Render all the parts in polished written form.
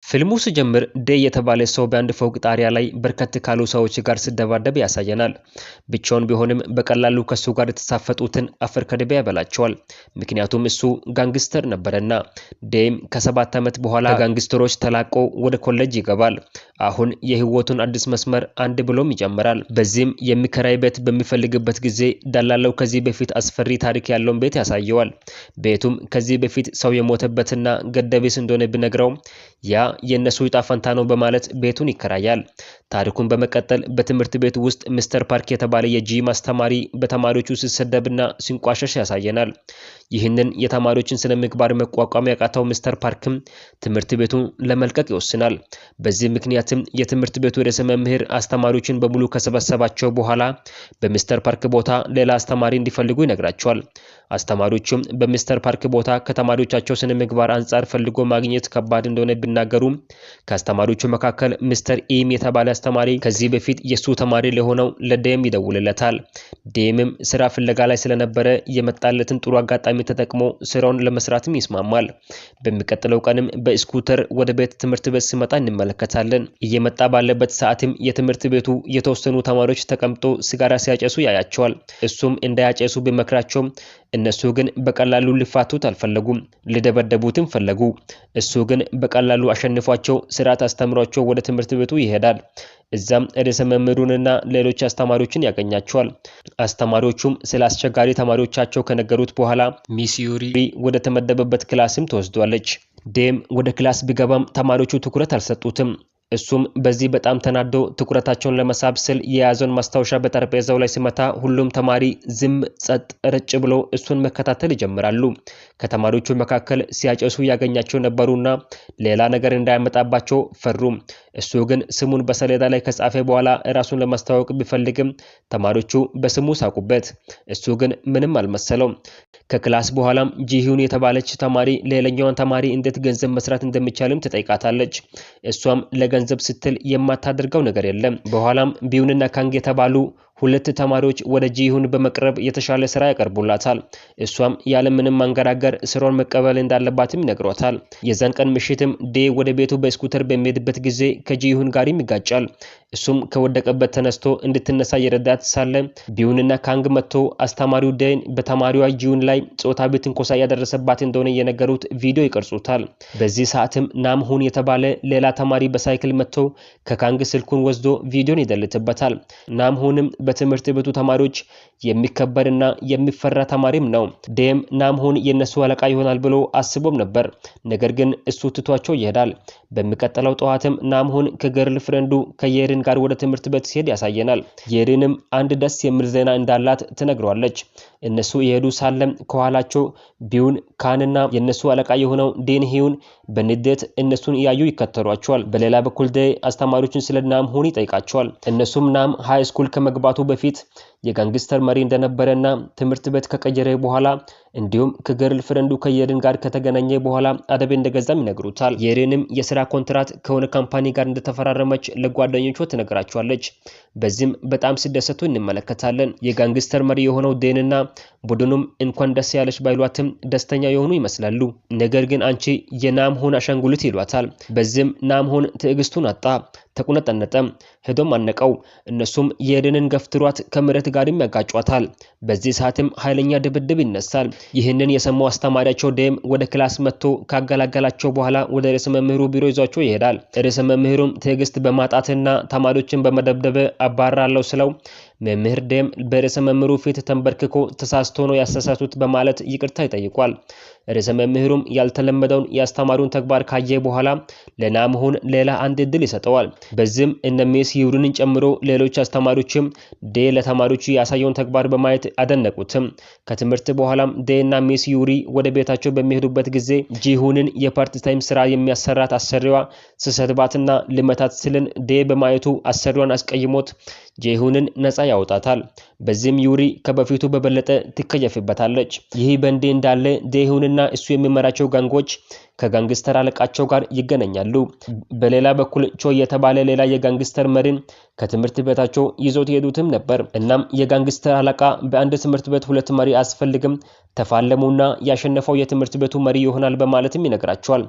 ፊልሙ ሲጀምር ዴይ የተባለ ሰው በአንድ ፎቅ ጣሪያ ላይ በርከት ካሉ ሰዎች ጋር ሲደባደብ ያሳየናል። ብቻውን ቢሆንም በቀላሉ ከሱ ጋር የተሳፈጡትን አፈር ከድሜ ያበላቸዋል። ምክንያቱም እሱ ጋንግስተር ነበርና። ዴይም ከ7 ዓመት በኋላ ከጋንግስተሮች ተላቆ ወደ ኮሌጅ ይገባል። አሁን የህይወቱን አዲስ መስመር አንድ ብሎም ይጀምራል። በዚህም የሚከራይ ቤት በሚፈልግበት ጊዜ ደላላው ከዚህ በፊት አስፈሪ ታሪክ ያለውን ቤት ያሳየዋል። ቤቱም ከዚህ በፊት ሰው የሞተበትና ገደቢስ እንደሆነ ቢነግረው ያ የነሱ ዕጣ ፈንታ ነው በማለት ቤቱን ይከራያል። ታሪኩን በመቀጠል በትምህርት ቤት ውስጥ ሚስተር ፓርክ የተባለ የጂም አስተማሪ በተማሪዎቹ ሲሰደብና ሲንቋሸሽ ያሳየናል። ይህንን የተማሪዎችን ስነ ምግባር መቋቋም ያቃተው ሚስተር ፓርክም ትምህርት ቤቱን ለመልቀቅ ይወስናል። በዚህ ምክንያትም የትምህርት ቤቱ ርዕሰ መምህር አስተማሪዎችን በሙሉ ከሰበሰባቸው በኋላ በሚስተር ፓርክ ቦታ ሌላ አስተማሪ እንዲፈልጉ ይነግራቸዋል። አስተማሪዎቹም በሚስተር ፓርክ ቦታ ከተማሪዎቻቸው ስነ ምግባር አንጻር ፈልጎ ማግኘት ከባድ እንደሆነ ቢናገሩም ከአስተማሪዎቹ መካከል ሚስተር ኢም የተባለ አስተማሪ ከዚህ በፊት የሱ ተማሪ ለሆነው ለዴም ይደውልለታል። ዴምም ስራ ፍለጋ ላይ ስለነበረ የመጣለትን ጥሩ አጋጣሚ ተጠቅሞ ስራውን ለመስራትም ይስማማል። በሚቀጥለው ቀንም በስኩተር ወደ ቤት ትምህርት ቤት ሲመጣ እንመለከታለን። እየመጣ ባለበት ሰዓትም የትምህርት ቤቱ የተወሰኑ ተማሪዎች ተቀምጦ ሲጋራ ሲያጨሱ ያያቸዋል። እሱም እንዳያጨሱ ቢመክራቸው እነሱ ግን በቀላሉ ሊፋቱት አልፈለጉም። ሊደበደቡትም ፈለጉ። እሱ ግን በቀላሉ አሸንፏቸው ስርዓት አስተምሯቸው ወደ ትምህርት ቤቱ ይሄዳል። እዛም ርዕሰ መምህሩንና ሌሎች አስተማሪዎችን ያገኛቸዋል። አስተማሪዎቹም ስለ አስቸጋሪ ተማሪዎቻቸው ከነገሩት በኋላ ሚስ ዩሪ ወደ ተመደበበት ክላስም ተወስዷለች። ዴም ወደ ክላስ ቢገባም ተማሪዎቹ ትኩረት አልሰጡትም። እሱም በዚህ በጣም ተናዶ ትኩረታቸውን ለመሳብ ስል የያዘውን ማስታወሻ በጠረጴዛው ላይ ሲመታ ሁሉም ተማሪ ዝም ጸጥ ረጭ ብሎ እሱን መከታተል ይጀምራሉ። ከተማሪዎቹ መካከል ሲያጨሱ ያገኛቸው ነበሩና ሌላ ነገር እንዳያመጣባቸው ፈሩ። እሱ ግን ስሙን በሰሌዳ ላይ ከጻፈ በኋላ ራሱን ለማስተዋወቅ ቢፈልግም ተማሪዎቹ በስሙ ሳቁበት። እሱ ግን ምንም አልመሰለው። ከክላስ በኋላም ጂሁን የተባለች ተማሪ ሌላኛዋን ተማሪ እንዴት ገንዘብ መስራት እንደሚቻልም ትጠይቃታለች። እሷም ለገንዘብ ስትል የማታደርገው ነገር የለም። በኋላም ቢዩንና ካንግ የተባሉ ሁለት ተማሪዎች ወደ ጂሁን በመቅረብ የተሻለ ስራ ያቀርቡላታል። እሷም ያለምንም ማንገራገር ስራውን መቀበል እንዳለባትም ይነግሯታል። የዛን ቀን ምሽትም ዴ ወደ ቤቱ በስኩተር በሚሄድበት ጊዜ ከጂሁን ጋር ይጋጫል። እሱም ከወደቀበት ተነስቶ እንድትነሳ የረዳት ሳለ ቢዩንና ካንግ መጥቶ አስተማሪው ዴን በተማሪዋ ጂሁን ላይ ጾታዊ ትንኮሳ ያደረሰባት እንደሆነ የነገሩት ቪዲዮ ይቀርጹታል። በዚህ ሰዓትም ናምሁን የተባለ ሌላ ተማሪ በሳይክል መጥቶ ከካንግ ስልኩን ወስዶ ቪዲዮን ይደልትበታል። ናምሁንም በትምህርት ቤቱ ተማሪዎች የሚከበርና የሚፈራ ተማሪም ነው። ዴም ናምሁን የነሱ አለቃ ይሆናል ብሎ አስቦም ነበር። ነገር ግን እሱ ትቷቸው ይሄዳል። በሚቀጥለው ጠዋትም ናምሁን ከገርል ፍሬንዱ ከየሪን ጋር ወደ ትምህርት ቤት ሲሄድ ያሳየናል። የሪንም አንድ ደስ የሚል ዜና እንዳላት ትነግሯለች። እነሱ ይሄዱ ሳለም ከኋላቸው ቢዩን ካንና የነሱ አለቃ የሆነው ዴን ሂዩን በንዴት እነሱን እያዩ ይከተሏቸዋል። በሌላ በኩል ዴይ አስተማሪዎችን ስለ ናምሁን ይጠይቃቸዋል። እነሱም ናም ሃይ ስኩል ከመግባቱ በፊት የጋንግስተር መሪ እንደነበረና ትምህርት ቤት ከቀየረ በኋላ እንዲሁም ከገርል ፍሬንዱ ከየሪን ጋር ከተገናኘ በኋላ አደብ እንደገዛም ይነግሩታል። የሪንም የሥራ ኮንትራት ከሆነ ካምፓኒ ጋር እንደተፈራረመች ለጓደኞቿ ትነግራቸዋለች። በዚህም በጣም ሲደሰቱ እንመለከታለን። የጋንግስተር መሪ የሆነው ዴንና ቡድኑም እንኳን ደስ ያለሽ ባይሏትም ደስተኛ የሆኑ ይመስላሉ። ነገር ግን አንቺ የናምሁን አሻንጉሊት ይሏታል። በዚህም ናምሁን ትዕግስቱን አጣ፣ ተቁነጠነጠ፣ ሄዶም አነቀው። እነሱም የሪንን ገፍትሯት ከመሬት ጋርም ያጋጯታል። በዚህ ሰዓትም ኃይለኛ ድብድብ ይነሳል። ይህንን የሰማው አስተማሪያቸው ዴም ወደ ክላስ መጥቶ ካገላገላቸው በኋላ ወደ ርዕሰ መምህሩ ቢሮ ይዟቸው ይሄዳል። ርዕሰ መምህሩም ትዕግስት በማጣትና ተማሪዎችን በመደብደብ አባራለው ስለው መምህር ዴም በርዕሰ መምህሩ ፊት ተንበርክኮ ተሳስቶ ነው ያሳሳቱት በማለት ይቅርታ ይጠይቋል። ርዕሰ መምህሩም ያልተለመደውን የአስተማሪውን ተግባር ካየ በኋላ ለናምሁን ሌላ አንድ እድል ይሰጠዋል። በዚህም እነ ሚስ ዩሪንን ጨምሮ ሌሎች አስተማሪዎችም ዴ ለተማሪዎቹ ያሳየውን ተግባር በማየት አደነቁትም። ከትምህርት በኋላም ዴና ሚስ ዩሪ ወደ ቤታቸው በሚሄዱበት ጊዜ ጂሁንን የፓርት ታይም ስራ የሚያሰራት አሰሪዋ ስሰድባትና ልመታት ስልን ዴ በማየቱ አሰሪዋን አስቀይሞት ጂሁንን ነፃ ያወጣታል። በዚህም ዩሪ ከበፊቱ በበለጠ ትከየፍበታለች። ይህ በእንዲህ እንዳለ ዴሁንና እሱ የሚመራቸው ጋንጎች ከጋንግስተር አለቃቸው ጋር ይገናኛሉ። በሌላ በኩል ቾ የተባለ ሌላ የጋንግስተር መሪን ከትምህርት ቤታቸው ይዞት ሄዱትም ነበር። እናም የጋንግስተር አለቃ በአንድ ትምህርት ቤት ሁለት መሪ አስፈልግም ተፋለሙና ያሸነፈው የትምህርት ቤቱ መሪ ይሆናል በማለትም ይነግራቸዋል።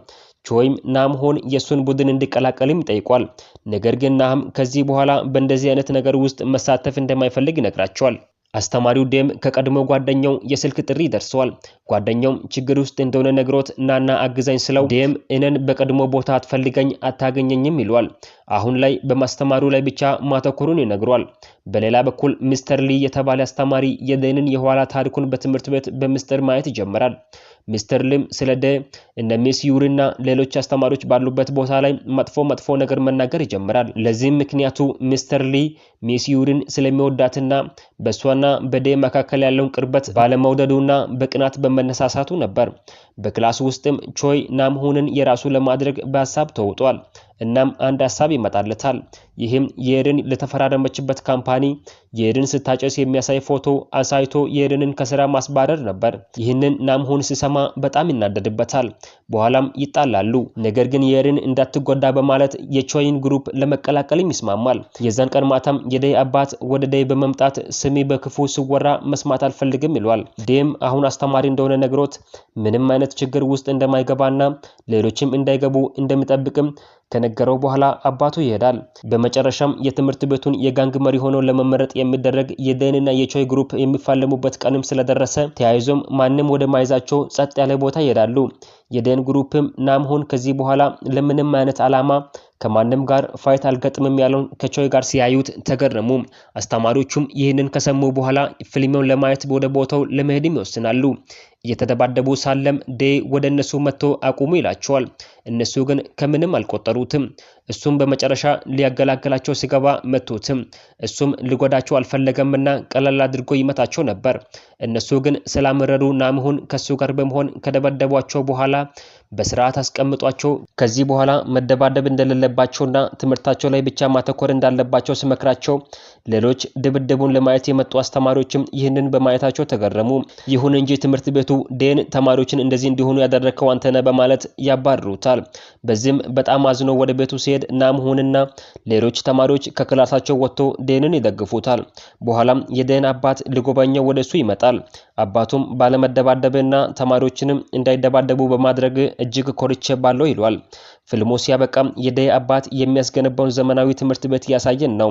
ቾይም ናምሆን የሱን ቡድን እንዲቀላቀልም ይጠይቋል። ነገር ግን ናም ከዚህ በኋላ በእንደዚህ አይነት ነገር ውስጥ መሳተፍ እንደማይፈልግ ይነግራቸዋል። አስተማሪው ዴም ከቀድሞ ጓደኛው የስልክ ጥሪ ደርሰዋል። ጓደኛው ችግር ውስጥ እንደሆነ ነግሮት ናና አግዛኝ ስለው ዴም እነን በቀድሞ ቦታ አትፈልገኝ አታገኘኝም ይሏል። አሁን ላይ በማስተማሩ ላይ ብቻ ማተኮሩን ይነግሯል። በሌላ በኩል ሚስተር ሊ የተባለ አስተማሪ የዴንን የኋላ ታሪኩን በትምህርት ቤት በሚስጥር ማየት ይጀምራል። ሚስተር ሊም ስለ ዴ እነ ሚስ ዩሪና ሌሎች አስተማሪዎች ባሉበት ቦታ ላይ መጥፎ ነገር መናገር ይጀምራል። ለዚህም ምክንያቱ ሚስተር ሊ ሚስ ዩሪን ስለሚወዳትና በሷና በዴ መካከል ያለውን ቅርበት ባለመውደዱና በቅናት በመነሳሳቱ ነበር። በክላስ ውስጥም ቾይ ናምሁንን የራሱ ለማድረግ በሐሳብ ተውጧል። እናም አንድ ሐሳብ ይመጣለታል። ይህም የኤደን ለተፈራረመችበት ካምፓኒ የኤደን ስታጨስ የሚያሳይ ፎቶ አሳይቶ የኤደንን ከስራ ማስባረር ነበር። ይህንን ናምሁን ሲሰማ በጣም ይናደድበታል። በኋላም ይጣላሉ። ነገር ግን የኤደን እንዳትጎዳ በማለት የቾይን ግሩፕ ለመቀላቀልም ይስማማል። የዛን ቀን ማታም የዴይ አባት ወደ ዴይ በመምጣት ስሚ በክፉ ሲወራ መስማት አልፈልግም ይሏል። ዴም አሁን አስተማሪ እንደሆነ ነግሮት ምንም አይነት ችግር ውስጥ እንደማይገባና ሌሎችም እንዳይገቡ እንደሚጠብቅም ከነገረው በኋላ አባቱ ይሄዳል። በመጨረሻም የትምህርት ቤቱን የጋንግ መሪ ሆኖ ለመመረጥ የሚደረግ የዴንና የቾይ ግሩፕ የሚፋለሙበት ቀንም ስለደረሰ ተያይዞም ማንም ወደ ማይዛቸው ጸጥ ያለ ቦታ ይሄዳሉ። የዴን ግሩፕም ናምሆን ከዚህ በኋላ ለምንም አይነት ዓላማ ከማንም ጋር ፋይት አልገጥምም ያለውን ከቾይ ጋር ሲያዩት ተገረሙ። አስተማሪዎቹም ይህንን ከሰሙ በኋላ ፊልሙን ለማየት ወደ ቦታው ለመሄድም ይወስናሉ። እየተደባደቡ ሳለም ዴ ወደ እነሱ መጥቶ አቁሙ ይላቸዋል። እነሱ ግን ከምንም አልቆጠሩትም። እሱም በመጨረሻ ሊያገላግላቸው ሲገባ መቱትም። እሱም ሊጎዳቸው አልፈለገምና ቀለል አድርጎ ይመታቸው ነበር። እነሱ ግን ስላመረሩ ናምሁን ከሱ ጋር በመሆን ከደበደቧቸው በኋላ በስርዓት አስቀምጧቸው ከዚህ በኋላ መደባደብ እንደሌለባቸውና ትምህርታቸው ላይ ብቻ ማተኮር እንዳለባቸው ሲመክራቸው ሌሎች ድብድቡን ለማየት የመጡ አስተማሪዎችም ይህንን በማየታቸው ተገረሙ። ይሁን እንጂ ትምህርት ቤቱ ዴን ተማሪዎችን እንደዚህ እንዲሆኑ ያደረከው አንተ ነህ በማለት ያባርሩታል። በዚህም በጣም አዝኖ ወደ ቤቱ ሲሄድ ናምሁንና ሌሎች ተማሪዎች ከክላሳቸው ወጥቶ ዴንን ይደግፉታል። በኋላም የዴን አባት ሊጎበኘው ወደሱ ይመጣል። አባቱም ባለመደባደብና ተማሪዎችንም እንዳይደባደቡ በማድረግ እጅግ ኮርቼባለሁ ይሏል። ፊልሙ ሲያበቃም የዴይ አባት የሚያስገነባውን ዘመናዊ ትምህርት ቤት ያሳየን ነው።